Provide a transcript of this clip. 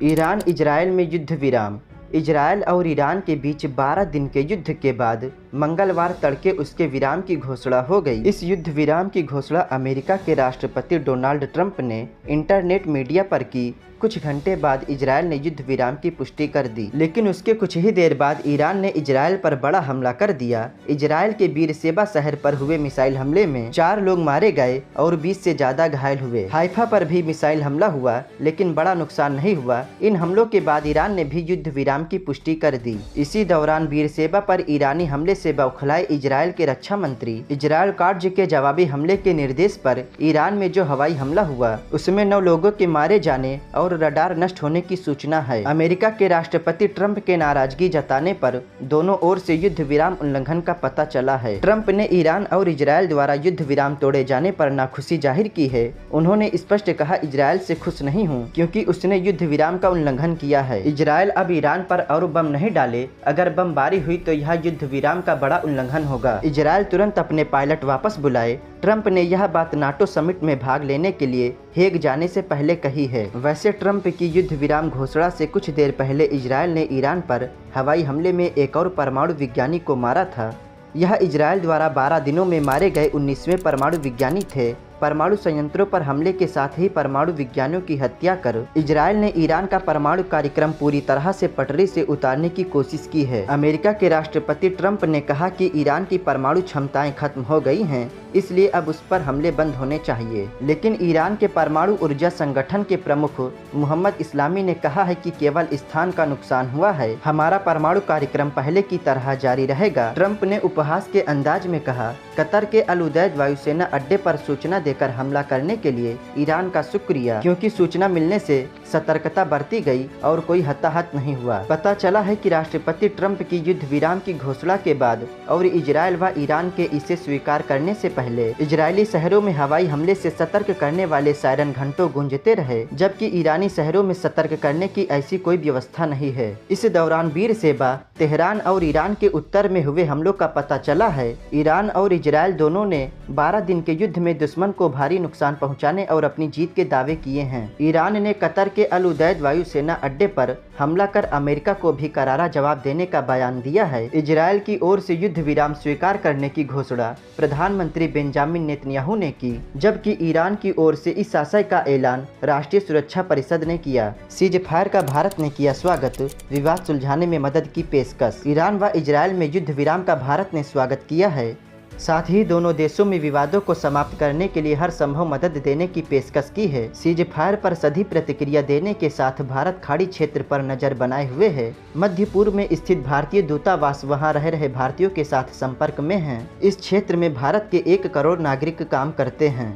Iran Israel में युद्ध विराम। इजरायल और ईरान के बीच 12 दिन के युद्ध के बाद मंगलवार तड़के उसके विराम की घोषणा हो गई। इस युद्ध विराम की घोषणा अमेरिका के राष्ट्रपति डोनाल्ड ट्रंप ने इंटरनेट मीडिया पर की। कुछ घंटे बाद इजरायल ने युद्ध विराम की पुष्टि कर दी, लेकिन उसके कुछ ही देर बाद ईरान ने इजरायल पर बड़ा हमला कर दिया। इजरायल के बीरशेबा शहर पर हुए मिसाइल हमले में 4 लोग मारे गए और 20 से ज्यादा घायल हुए। हाइफा पर भी मिसाइल हमला हुआ, लेकिन बड़ा नुकसान नहीं हुआ। इन हमलों के बाद ईरान ने भी युद्ध विराम की पुष्टि कर दी। इसी दौरान बीरशेबा पर ईरानी हमले से बौखलाए इजरायल के रक्षा मंत्री इजरायल काट्ज के जवाबी हमले के निर्देश पर ईरान में जो हवाई हमला हुआ उसमें 9 लोगों के मारे जाने और रडार नष्ट होने की सूचना है। अमेरिका के राष्ट्रपति ट्रंप के नाराजगी जताने पर दोनों ओर से युद्ध विराम उल्लंघन का पता चला है। ट्रंप ने ईरान और इजरायल द्वारा युद्ध विराम तोड़े जाने पर नाखुशी जाहिर की है। उन्होंने स्पष्ट कहा, इजरायल से खुश नहीं हूं, क्योंकि उसने युद्ध विराम का उल्लंघन किया है। इजरायल अब ईरान पर और बम नहीं डाले। अगर बमबारी हुई तो यह युद्ध विराम का बड़ा उल्लंघन होगा। इजरायल तुरंत अपने पायलट वापस बुलाए। ट्रंप ने यह बात नाटो समिट में भाग लेने के लिए हेग जाने से पहले कही है। वैसे ट्रंप की युद्ध विराम घोषणा से कुछ देर पहले इजरायल ने ईरान पर हवाई हमले में एक और परमाणु विज्ञानी को मारा था। यह इजरायल द्वारा 12 दिनों में मारे गए 19वें परमाणु विज्ञानी थे। परमाणु संयंत्रों पर हमले के साथ ही परमाणु विज्ञानियों की हत्या कर इजरायल ने ईरान का परमाणु कार्यक्रम पूरी तरह से पटरी से उतारने की कोशिश की है। अमेरिका के राष्ट्रपति ट्रंप ने कहा कि ईरान की परमाणु क्षमताएं खत्म हो गई हैं, इसलिए अब उस पर हमले बंद होने चाहिए। लेकिन ईरान के परमाणु ऊर्जा संगठन के प्रमुख मोहम्मद इस्लामी ने कहा है कि केवल स्थान का नुकसान हुआ है, हमारा परमाणु कार्यक्रम पहले की तरह जारी रहेगा। ट्रंप ने उपहास के अंदाज में कहा, कतर के अल उदैद वायुसेना अड्डे पर सूचना देकर हमला करने के लिए ईरान का शुक्रिया, क्योंकि सूचना मिलने से सतर्कता बरती गई और कोई हताहत नहीं हुआ। पता चला है कि राष्ट्रपति ट्रंप की युद्ध विराम की घोषणा के बाद और इजरायल व ईरान के इसे स्वीकार करने से पहले इजरायली शहरों में हवाई हमले से सतर्क करने वाले सायरन घंटों गूंजते रहे, जबकि ईरानी शहरों में सतर्क करने की ऐसी कोई व्यवस्था नहीं है। इस दौरान बीरशेबा, तेहरान और ईरान के उत्तर में हुए हमलों का पता चला है। ईरान और इजरायल दोनों ने 12 दिन के युद्ध में दुश्मन को भारी नुकसान पहुंचाने और अपनी जीत के दावे किए हैं। ईरान ने कतर के अल उदैद वायुसेना अड्डे पर हमला कर अमेरिका को भी करारा जवाब देने का बयान दिया है। इजरायल की ओर से युद्ध विराम स्वीकार करने की घोषणा प्रधानमंत्री बेंजामिन नेतन्याहू ने की, जबकि ईरान की ओर से इस आशय का ऐलान राष्ट्रीय सुरक्षा परिषद ने किया। सीज फायर का भारत ने किया स्वागत, विवाद सुलझाने में मदद की पेशकश। ईरान व इजरायल में युद्ध विराम का भारत ने स्वागत किया है, साथ ही दोनों देशों में विवादों को समाप्त करने के लिए हर संभव मदद देने की पेशकश की है। सीज फायर पर सधी प्रतिक्रिया देने के साथ भारत खाड़ी क्षेत्र पर नजर बनाए हुए है। मध्य पूर्व में स्थित भारतीय दूतावास वहां रह रहे भारतीयों के साथ संपर्क में हैं। इस क्षेत्र में भारत के 1 करोड़ नागरिक काम करते हैं।